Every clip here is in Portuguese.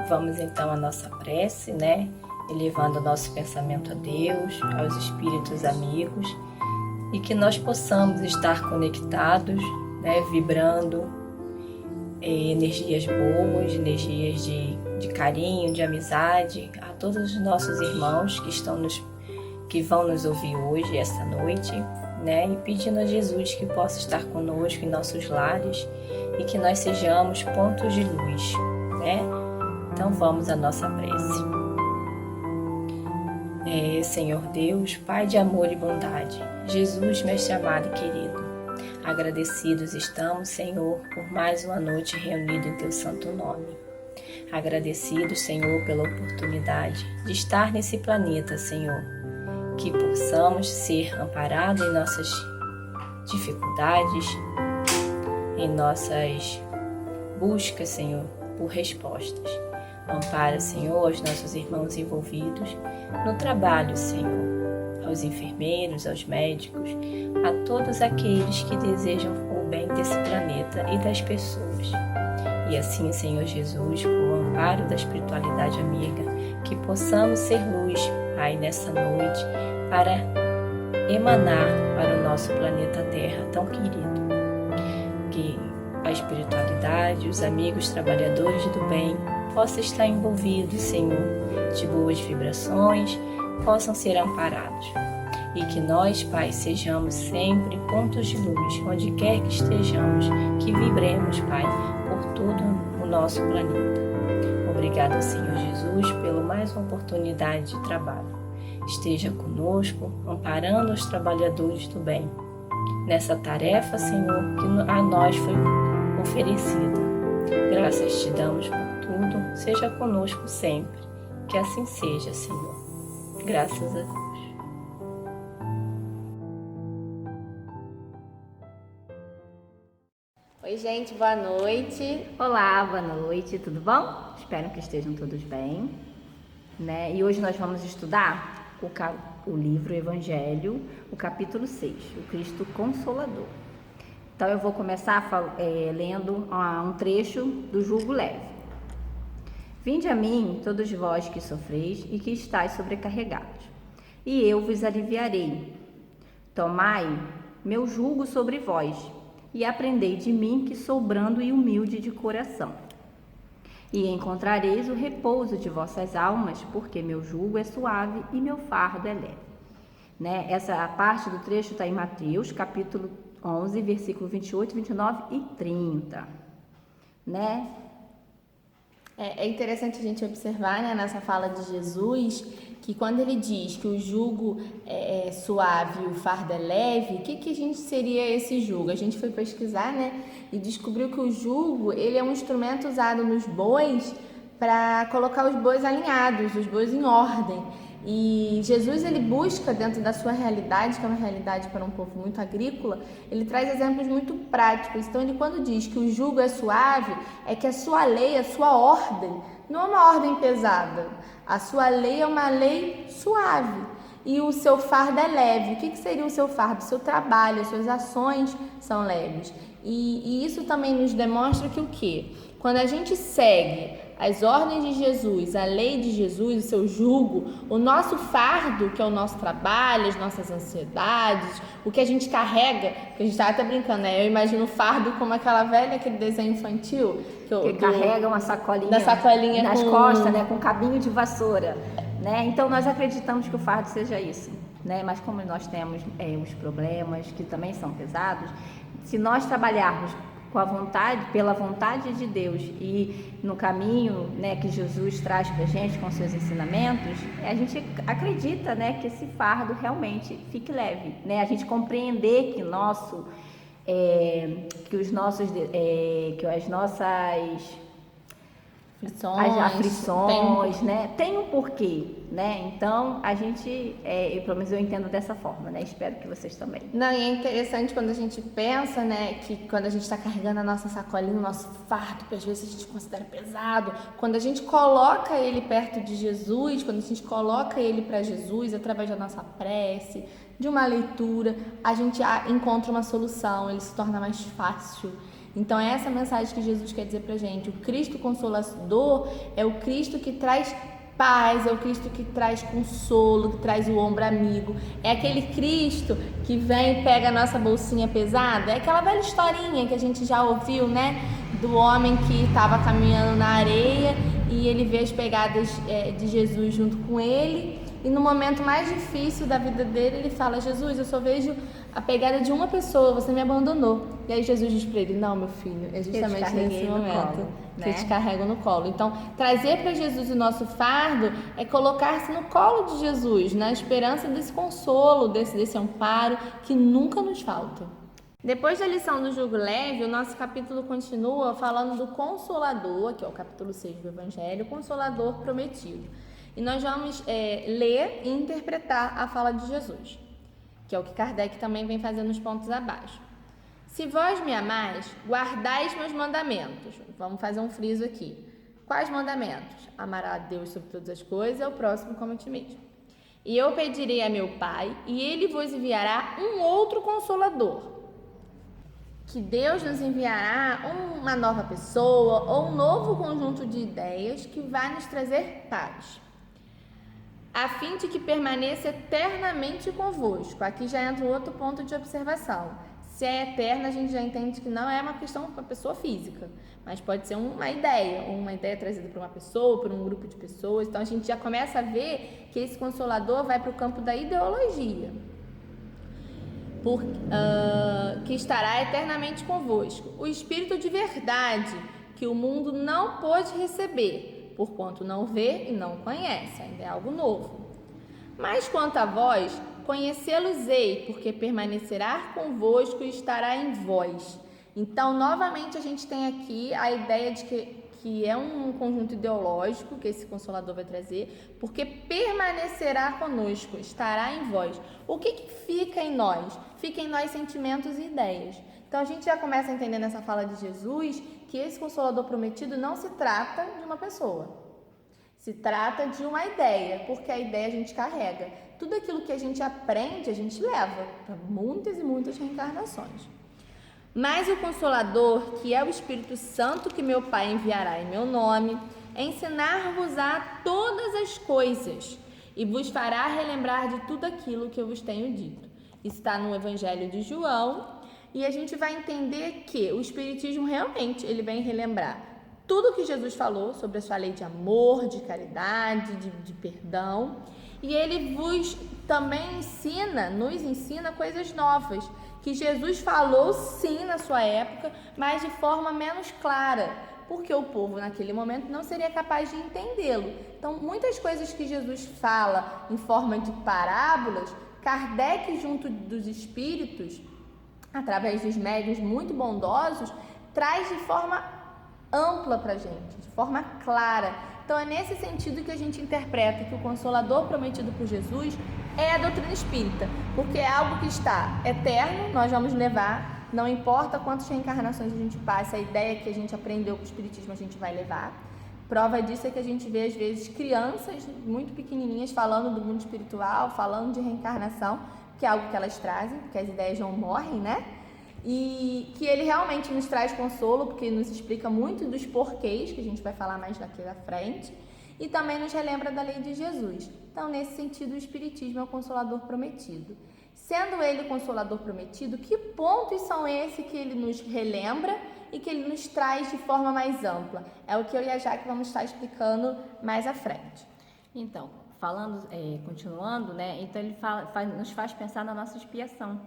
Vamos então à nossa prece, né? Elevando o nosso pensamento a Deus, aos espíritos amigos, e que nós possamos estar conectados, né? Vibrando energias boas, energias de carinho, de amizade, a todos os nossos irmãos que vão nos ouvir hoje, esta noite, né? E pedindo a Jesus que possa estar conosco em nossos lares e que nós sejamos pontos de luz, né? Então vamos à nossa prece. Senhor Deus, Pai de amor e bondade, Jesus, mestre amado e querido, agradecidos estamos, Senhor, por mais uma noite reunida em Teu santo nome. Agradecidos, Senhor, pela oportunidade de estar nesse planeta, Senhor, que possamos ser amparados em nossas dificuldades, em nossas buscas, Senhor, por respostas. Ampara, Senhor, os nossos irmãos envolvidos no trabalho, Senhor, aos enfermeiros, aos médicos, a todos aqueles que desejam o bem desse planeta e das pessoas. E assim, Senhor Jesus, com o amparo da espiritualidade amiga, que possamos ser luz, Pai, nessa noite, para emanar para o nosso planeta Terra tão querido. Que a espiritualidade, os amigos trabalhadores do bem, possam estar envolvidos, Senhor, de boas vibrações, possam ser amparados. E que nós, Pai, sejamos sempre pontos de luz, onde quer que estejamos, que vibremos, Pai, por todo o nosso planeta. Obrigada, Senhor Jesus, pela mais uma oportunidade de trabalho. Esteja conosco, amparando os trabalhadores do bem, nessa tarefa, Senhor, que a nós foi oferecida. Graças te damos por tudo, seja conosco sempre. Que assim seja, Senhor. Graças a Deus. Oi, gente, boa noite. Olá, boa noite, tudo bom? Espero que estejam todos bem, né? E hoje nós vamos estudar o livro Evangelho, o capítulo 6, o Cristo Consolador. Então eu vou começar lendo um trecho do Jugo Leve. Vinde a mim, todos vós que sofreis e que estáis sobrecarregados, e eu vos aliviarei. Tomai meu jugo sobre vós, e aprendei de mim, que sou brando e humilde de coração. E encontrareis o repouso de vossas almas, porque meu jugo é suave e meu fardo é leve. Né? Essa parte do trecho está em Mateus, capítulo 11, versículo 28, 29 e 30. Né? É interessante a gente observar, né, nessa fala de Jesus, que quando ele diz que o jugo é suave e o fardo é leve, o que a gente seria esse jugo? A gente foi pesquisar, né, e descobriu que o jugo, ele é um instrumento usado nos bois para colocar os bois alinhados, os bois em ordem. E Jesus, ele busca, dentro da sua realidade, que é uma realidade para um povo muito agrícola, ele traz exemplos muito práticos. Então, ele quando diz que o jugo é suave, é que a sua lei, a sua ordem, não é uma ordem pesada. A sua lei é uma lei suave. E o seu fardo é leve. O que seria o seu fardo? O seu trabalho, as suas ações são leves. E isso também nos demonstra que o quê? Quando a gente segue as ordens de Jesus, a lei de Jesus, o seu jugo, o nosso fardo, que é o nosso trabalho, as nossas ansiedades, o que a gente carrega, que a gente estava até brincando, né? Eu imagino o fardo como aquele desenho infantil que carrega uma sacolinha nas costas, né? Com cabinho de vassoura, né? Então nós acreditamos que o fardo seja isso, né? Mas como nós temos os problemas que também são pesados, se nós trabalharmos com a vontade, pela vontade de Deus e no caminho, né, que Jesus traz para a gente com seus ensinamentos, a gente acredita, né, que esse fardo realmente fique leve, né? A gente compreender que as nossas aflições, né, tem um porquê, né? Então a gente, pelo menos eu entendo dessa forma, né? Espero que vocês também. Não, e é interessante quando a gente pensa, né, que quando a gente está carregando a nossa sacolinha, o nosso fardo, que às vezes a gente considera pesado, quando a gente coloca ele perto de Jesus, quando a gente coloca ele para Jesus através da nossa prece, de uma leitura, a gente encontra uma solução, ele se torna mais fácil. Então é essa mensagem que Jesus quer dizer pra gente. O Cristo Consolador é o Cristo que traz paz, é o Cristo que traz consolo, que traz o ombro amigo. É aquele Cristo que vem e pega a nossa bolsinha pesada. É aquela velha historinha que a gente já ouviu, né? Do homem que estava caminhando na areia e ele vê as pegadas de Jesus junto com ele. E no momento mais difícil da vida dele, ele fala: Jesus, eu só vejo a pegada de uma pessoa, você me abandonou. E aí Jesus diz para ele: não, meu filho, é justamente nesse momento que eu te carrego no colo. Então, trazer para Jesus o nosso fardo é colocar-se no colo de Jesus, na esperança desse consolo, desse amparo que nunca nos falta. Depois da lição do jugo leve, o nosso capítulo continua falando do Consolador, que é o capítulo 6 do Evangelho, o Consolador prometido. E nós vamos ler e interpretar a fala de Jesus, que é o que Kardec também vem fazendo nos pontos abaixo. Se vós me amais, guardais meus mandamentos. Vamos fazer um friso aqui. Quais mandamentos? Amará a Deus sobre todas as coisas e ao próximo como a ti mesmo. E eu pedirei a meu Pai, e ele vos enviará um outro Consolador. Que Deus nos enviará uma nova pessoa ou um novo conjunto de ideias que vai nos trazer paz, a fim de que permaneça eternamente convosco. Aqui já entra outro ponto de observação. Se é eterna, a gente já entende que não é uma questão para a pessoa física, mas pode ser uma ideia trazida por uma pessoa, por um grupo de pessoas. Então a gente já começa a ver que esse Consolador vai para o campo da ideologia. Que estará eternamente convosco. O Espírito de verdade, que o mundo não pôde receber, porquanto não vê e não conhece, ainda é algo novo. Mas quanto a vós, conhecê-los-ei, porque permanecerá convosco e estará em vós. Então, novamente, a gente tem aqui a ideia de que é um conjunto ideológico que esse Consolador vai trazer, porque permanecerá conosco, estará em vós. O que fica em nós? Fica em nós sentimentos e ideias. Então, a gente já começa a entender nessa fala de Jesus que esse Consolador prometido não se trata de uma pessoa. Se trata de uma ideia, porque a ideia a gente carrega. Tudo aquilo que a gente aprende, a gente leva para muitas e muitas reencarnações. Mas o Consolador, que é o Espírito Santo que meu Pai enviará em meu nome, ensinar-vos-á todas as coisas e vos fará relembrar de tudo aquilo que eu vos tenho dito. Isso está no Evangelho de João, e a gente vai entender que o Espiritismo realmente ele vem relembrar tudo que Jesus falou sobre a sua lei de amor, de caridade, de perdão, e ele vos também nos ensina coisas novas, que Jesus falou sim na sua época, mas de forma menos clara, porque o povo naquele momento não seria capaz de entendê-lo. Então, muitas coisas que Jesus fala em forma de parábolas, Kardec, junto dos espíritos, através dos médiuns muito bondosos, traz de forma ampla para a gente, de forma clara. Então, é nesse sentido que a gente interpreta que o Consolador prometido por Jesus é a doutrina espírita, porque é algo que está eterno, nós vamos levar, não importa quantas reencarnações a gente passe, a ideia que a gente aprendeu com o Espiritismo a gente vai levar. Prova disso é que a gente vê, às vezes, crianças muito pequenininhas falando do mundo espiritual, falando de reencarnação, que é algo que elas trazem, porque as ideias não morrem, né? E que ele realmente nos traz consolo, porque nos explica muito dos porquês, que a gente vai falar mais daqui à frente, e também nos relembra da lei de Jesus. Então, nesse sentido, o Espiritismo é o Consolador prometido. Sendo ele o Consolador prometido, que pontos são esses que ele nos relembra e que ele nos traz de forma mais ampla? É o que eu e a Jaque vamos estar explicando mais à frente. Então, continuando, né? Então ele nos faz pensar na nossa expiação,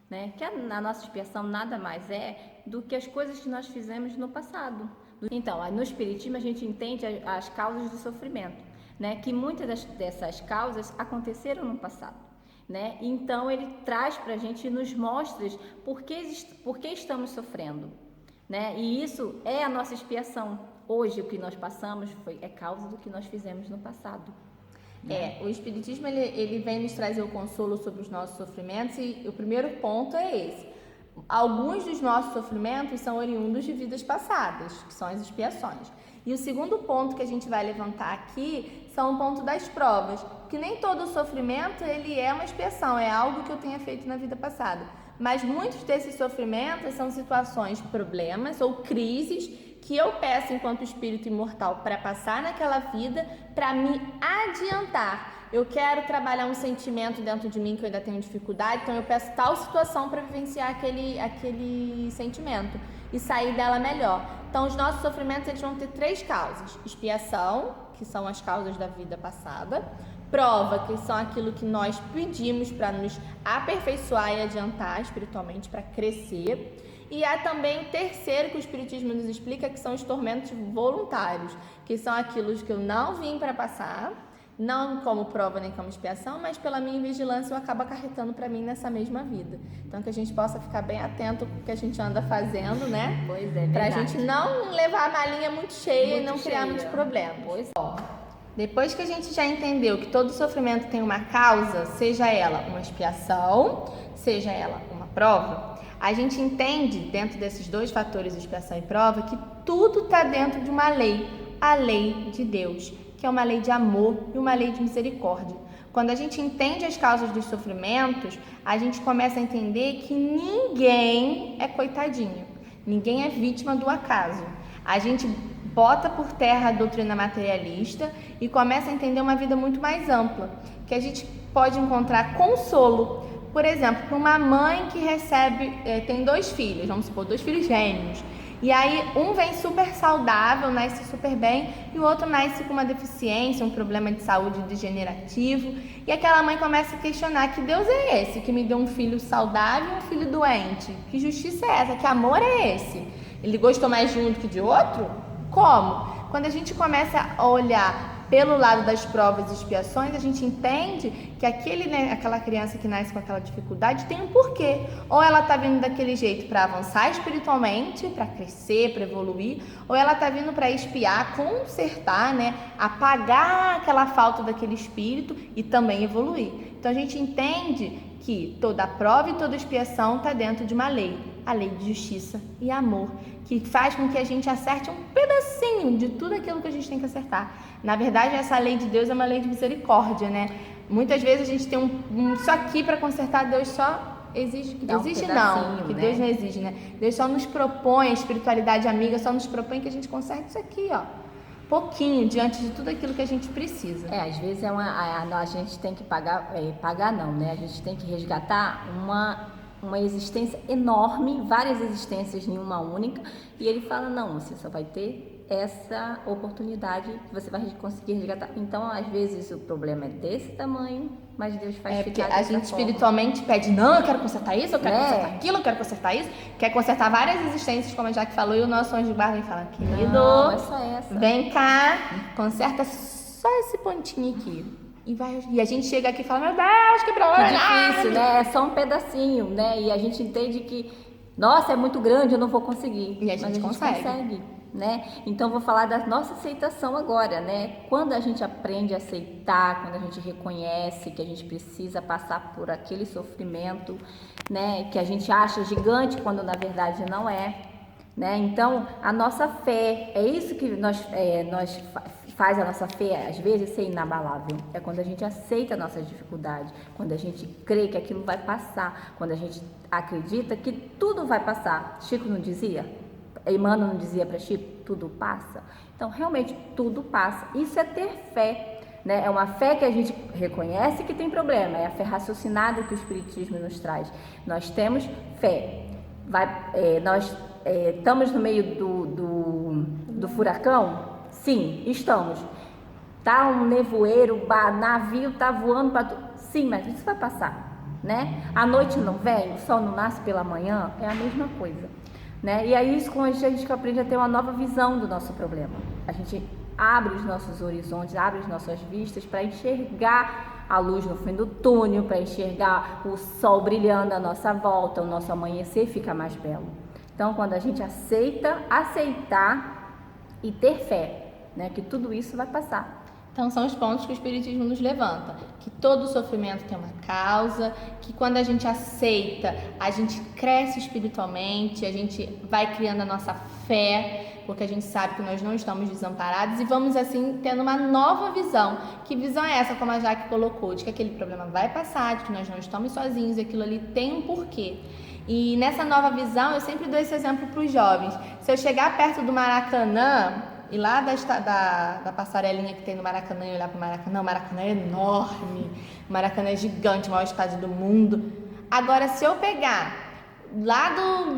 né? Que a nossa expiação nada mais é do que as coisas que nós fizemos no passado. Então, no Espiritismo a gente entende as causas do sofrimento, né? Que muitas dessas causas aconteceram no passado, né? Então ele traz para a gente e nos mostra por que estamos sofrendo, né? E isso é a nossa expiação. Hoje o que nós passamos é causa do que nós fizemos no passado. O Espiritismo ele vem nos trazer o consolo sobre os nossos sofrimentos, e o primeiro ponto é esse. Alguns dos nossos sofrimentos são oriundos de vidas passadas, que são as expiações. E o segundo ponto que a gente vai levantar aqui são o ponto das provas, que nem todo sofrimento ele é uma expiação, é algo que eu tenha feito na vida passada. Mas muitos desses sofrimentos são situações, problemas ou crises que eu peço enquanto espírito imortal para passar naquela vida, para me adiantar. Eu quero trabalhar um sentimento dentro de mim que eu ainda tenho dificuldade, então eu peço tal situação para vivenciar aquele sentimento e sair dela melhor. Então os nossos sofrimentos eles vão ter 3 causas: expiação, que são as causas da vida passada; prova, que são aquilo que nós pedimos para nos aperfeiçoar e adiantar espiritualmente, para crescer. E há também o terceiro que o Espiritismo nos explica, que são os tormentos voluntários, que são aquilo que eu não vim para passar, não como prova nem como expiação, mas pela minha vigilância eu acabo acarretando para mim nessa mesma vida. Então que a gente possa ficar bem atento com o que a gente anda fazendo, né? Pois é, pra verdade. gente não levar a malinha muito cheia e não criar muitos problemas. Pois Depois que a gente já entendeu que todo sofrimento tem uma causa, seja ela uma expiação, seja ela uma prova, a gente entende, dentro desses 2 fatores, expiação e prova, que tudo está dentro de uma lei, a lei de Deus, que é uma lei de amor e uma lei de misericórdia. Quando a gente entende as causas dos sofrimentos, a gente começa a entender que ninguém é coitadinho, ninguém é vítima do acaso. A gente bota por terra a doutrina materialista e começa a entender uma vida muito mais ampla, que a gente pode encontrar consolo. Por exemplo, para uma mãe que tem 2 filhos, vamos supor, 2 filhos gêmeos, e aí um vem super saudável, nasce super bem, e o outro nasce com uma deficiência, um problema de saúde degenerativo, e aquela mãe começa a questionar: que Deus é esse que me deu um filho saudável e um filho doente? Que justiça é essa? Que amor é esse? Ele gostou mais de um do que de outro? Como? Quando a gente começa a olhar pelo lado das provas e expiações, a gente entende que aquela criança que nasce com aquela dificuldade tem um porquê. Ou ela está vindo daquele jeito para avançar espiritualmente, para crescer, para evoluir, ou ela está vindo para expiar, consertar, né? Apagar aquela falta daquele espírito e também evoluir. Então a gente entende que toda prova e toda expiação está dentro de uma lei, a lei de justiça e amor, que faz com que a gente acerte um pedacinho de tudo aquilo que a gente tem que acertar. Na verdade, essa lei de Deus é uma lei de misericórdia, né? Muitas vezes a gente tem isso aqui para consertar, Deus só exige. Dá um Exige pedacinho, não, que né? Deus não exige, né? Deus só nos propõe, a espiritualidade amiga só nos propõe que a gente conserte isso aqui, ó. Pouquinho, diante de tudo aquilo que a gente precisa. às vezes a gente tem que pagar não, né? A gente tem que resgatar uma existência enorme, várias existências em uma única, e ele fala: não, você só vai ter essa oportunidade que você vai conseguir resgatar. Então, às vezes o problema é desse tamanho, mas Deus faz porque ficar a gente espiritualmente pede: não, eu quero consertar isso, eu quero consertar aquilo, eu quero consertar isso, quer consertar várias existências, como a Jaque falou, e o nosso anjo de guarda vem falar: querido, não, é só essa. Vem cá, conserta só esse pontinho aqui. E a gente chega aqui e fala: meu Deus, que problema! Que difícil, né? É só um pedacinho, né? E a gente entende que, nossa, é muito grande, eu não vou conseguir. E a gente consegue. Né? Então vou falar da nossa aceitação agora, né? Quando a gente aprende a aceitar, quando a gente reconhece que a gente precisa passar por aquele sofrimento, né? Que a gente acha gigante quando na verdade não é, né? Então a nossa fé, é isso que nós faz a nossa fé às vezes ser inabalável. É quando a gente aceita a nossa dificuldade, quando a gente crê que aquilo vai passar, quando a gente acredita que tudo vai passar. Chico não dizia? Emmanuel não dizia para Chico: tudo passa? Então, realmente, tudo passa. Isso é ter fé, né? É uma fé que a gente reconhece que tem problema. É a fé raciocinada que o Espiritismo nos traz. Nós temos fé. Nós estamos no meio do furacão? Sim, estamos. Tá um nevoeiro, navio está voando para tudo. Sim, mas isso vai passar, né? A noite não vem, o sol não nasce pela manhã, é a mesma coisa. Né? E aí, com a gente que aprende a ter uma nova visão do nosso problema. A gente abre os nossos horizontes, abre as nossas vistas para enxergar a luz no fim do túnel, para enxergar o sol brilhando à nossa volta, o nosso amanhecer fica mais belo. Então, quando a gente aceitar e ter fé, né, que tudo isso vai passar. Então são os pontos que o Espiritismo nos levanta, que todo sofrimento tem uma causa, que quando a gente aceita, a gente cresce espiritualmente, a gente vai criando a nossa fé, porque a gente sabe que nós não estamos desamparados e vamos assim tendo uma nova visão. Que visão é essa, como a Jaque colocou, de que aquele problema vai passar, de que nós não estamos sozinhos, aquilo ali tem um porquê. E nessa nova visão, eu sempre dou esse exemplo para os jovens. Se eu chegar perto do Maracanã, e lá da passarelinha que tem no Maracanã e olhar para o Maracanã é enorme, o Maracanã é gigante, o maior estádio do mundo. Agora, se eu pegar lá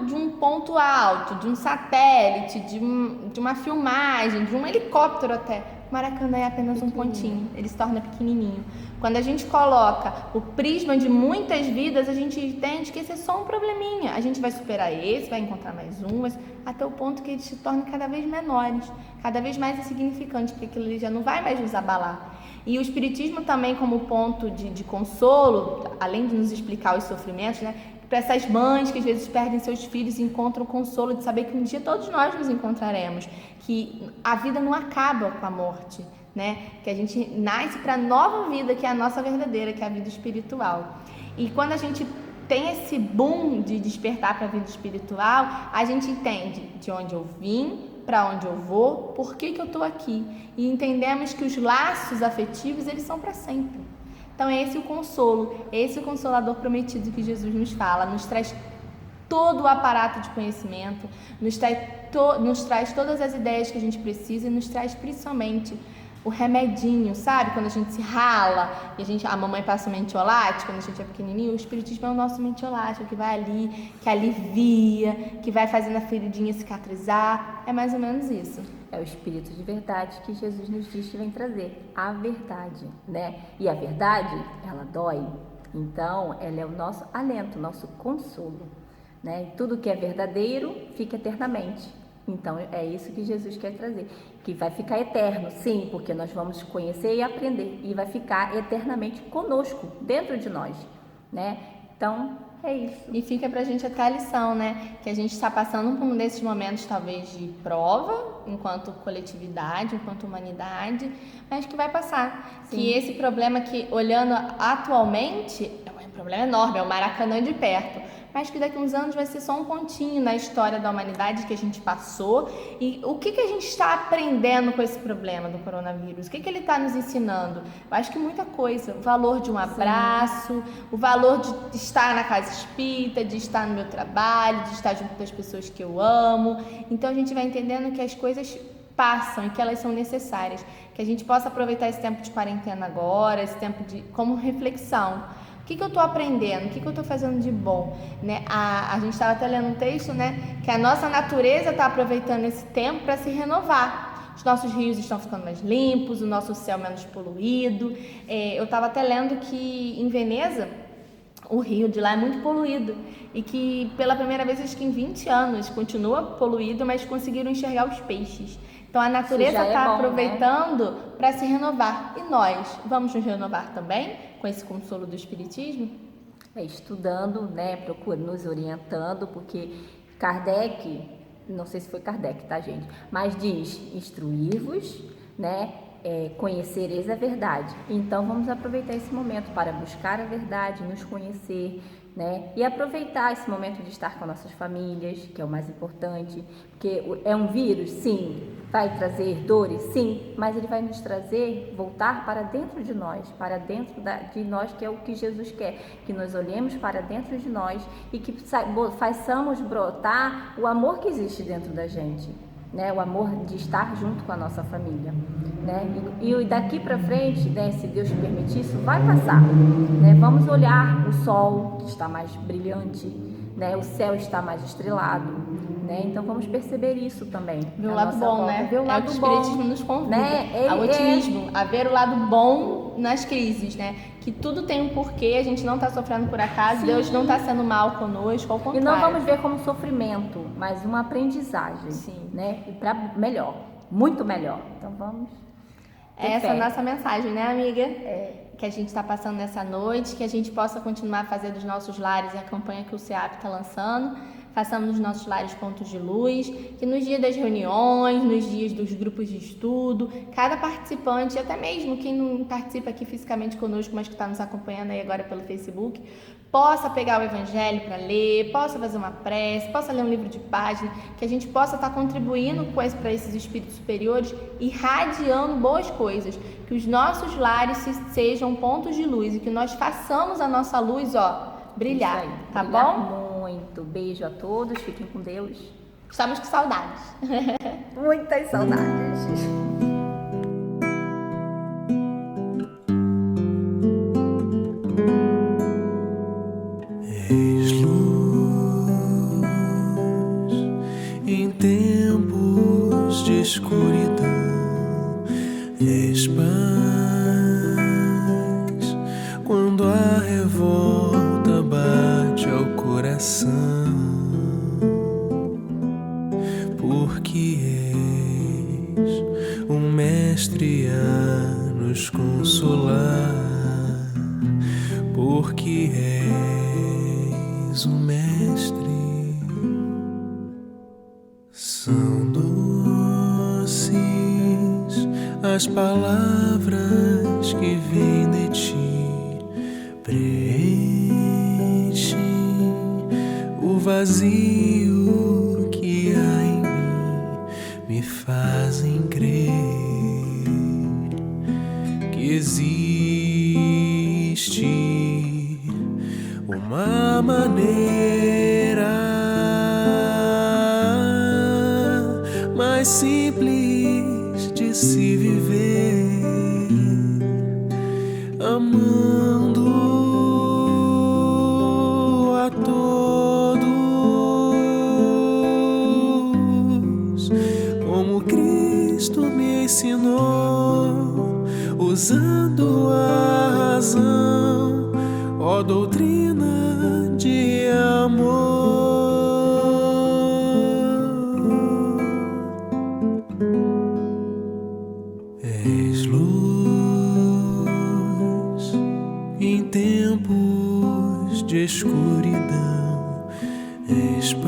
de um ponto alto, de um satélite, de uma filmagem, de um helicóptero até, o Maracanã é apenas um pontinho, ele se torna pequenininho. Quando a gente coloca o prisma de muitas vidas, a gente entende que esse é só um probleminha. A gente vai superar esse, vai encontrar mais um, até o ponto que eles se tornam cada vez menores, cada vez mais insignificantes, porque aquilo ali já não vai mais nos abalar. E o Espiritismo também, como ponto de consolo, além de nos explicar os sofrimentos, né, para essas mães que às vezes perdem seus filhos e encontram o consolo de saber que um dia todos nós nos encontraremos, que a vida não acaba com a morte, né? Que a gente nasce para a nova vida, que é a nossa verdadeira, que é a vida espiritual. E quando a gente tem esse boom de despertar para a vida espiritual, a gente entende de onde eu vim, para onde eu vou, por que eu estou aqui. E entendemos que os laços afetivos, eles são para sempre. Então é esse o consolo, esse o consolador prometido que Jesus nos fala, nos traz todo o aparato de conhecimento, nos traz todas as ideias que a gente precisa e nos traz principalmente o remedinho, sabe? Quando a gente se rala e a mamãe passa o mentiolate, quando a gente é pequenininho, o Espiritismo é o nosso mentiolate, que vai ali, que alivia, que vai fazendo a feridinha cicatrizar. É mais ou menos isso. É o Espírito de verdade que Jesus nos diz que vem trazer, a verdade, né? E a verdade, ela dói. Então, ela é o nosso alento, o nosso consolo, né? E tudo que é verdadeiro fica eternamente. Então, é isso que Jesus quer trazer, que vai ficar eterno, sim, porque nós vamos conhecer e aprender, e vai ficar eternamente conosco, dentro de nós, né? Então, é isso. E fica pra gente até a lição, né? Que a gente está passando por um desses momentos, talvez, de prova, enquanto coletividade, enquanto humanidade, mas que vai passar. Sim. Que esse problema que, olhando atualmente, é um problema enorme, é o Maracanã de perto. Mas que daqui a uns anos vai ser só um pontinho na história da humanidade que a gente passou. E o que a gente está aprendendo com esse problema do coronavírus? O que ele está nos ensinando? Eu acho que muita coisa. O valor de um abraço, sim, o valor de estar na casa espírita, de estar no meu trabalho, de estar junto das pessoas que eu amo. Então a gente vai entendendo que as coisas passam e que elas são necessárias. Que a gente possa aproveitar esse tempo de quarentena agora, esse tempo como reflexão. O que eu estou aprendendo? O que eu estou fazendo de bom? Né? A gente estava até lendo um texto, né, que a nossa natureza está aproveitando esse tempo para se renovar. Os nossos rios estão ficando mais limpos, o nosso céu menos poluído. Eu estava até lendo que em Veneza, o rio de lá é muito poluído e que pela primeira vez, acho que em 20 anos, continua poluído, mas conseguiram enxergar os peixes. Então a natureza está aproveitando, né, para se renovar. E nós vamos nos renovar também com esse consolo do Espiritismo? Estudando, né, nos orientando, porque Kardec, não sei se foi Kardec, tá, gente? Mas diz, instruir-vos, né, conhecereis a verdade. Então vamos aproveitar esse momento para buscar a verdade, nos conhecer, né? E aproveitar esse momento de estar com nossas famílias, que é o mais importante, porque é um vírus, sim, vai trazer dores, sim, mas ele vai nos trazer, voltar para dentro de nós, de nós, que é o que Jesus quer, que nós olhemos para dentro de nós e que façamos brotar o amor que existe dentro da gente, né? O amor de estar junto com a nossa família, né? E daqui para frente, né, se Deus permitir, isso vai passar, né? Vamos olhar o sol, que está mais brilhante, né? O céu está mais estrelado, né? Então vamos perceber isso também. Ver o lado bom, né? Ver o lado bom. O Espiritismo nos convida, né? ao otimismo, a ver o lado bom nas crises, né? Que tudo tem um porquê, a gente não está sofrendo por acaso, sim, Deus não está sendo mal conosco, ao contrário. E não vamos ver como sofrimento, mas uma aprendizagem, sim, né? E para melhor, muito melhor. Então vamos. Essa é a nossa mensagem, né, amiga? Que a gente está passando nessa noite, que a gente possa continuar a fazer dos nossos lares a campanha que o CEAP está lançando. Façamos nos nossos lares pontos de luz, que nos dias das reuniões, nos dias dos grupos de estudo, cada participante, até mesmo quem não participa aqui fisicamente conosco, mas que está nos acompanhando aí agora pelo Facebook, possa pegar o Evangelho para ler, possa fazer uma prece, possa ler um livro de página, que a gente possa estar contribuindo para esses espíritos superiores, irradiando boas coisas, que os nossos lares sejam pontos de luz e que nós façamos a nossa luz, brilhar, aí, tá brilhar bom? Muito. muito. Beijo a todos, fiquem com Deus. Estamos com saudades. Muitas saudades. És luz em tempos de escuridão, és paz quando a revolta bate ao coração, porque és um mestre a nos consolar, porque és um mestre. São doces as palavras que vêm de ti, preenche o vazio que há em mim, me fazem crer que existe uma maneira mais simples de se viver, amando a todos, como Cristo me ensinou, usando a razão, ó doutrina de amor. És luz em tempos de escuridão, és paz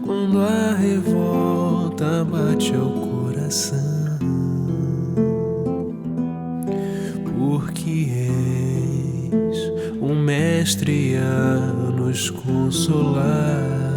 quando a revolta bate ao coração, porque és um mestre a nos consolar,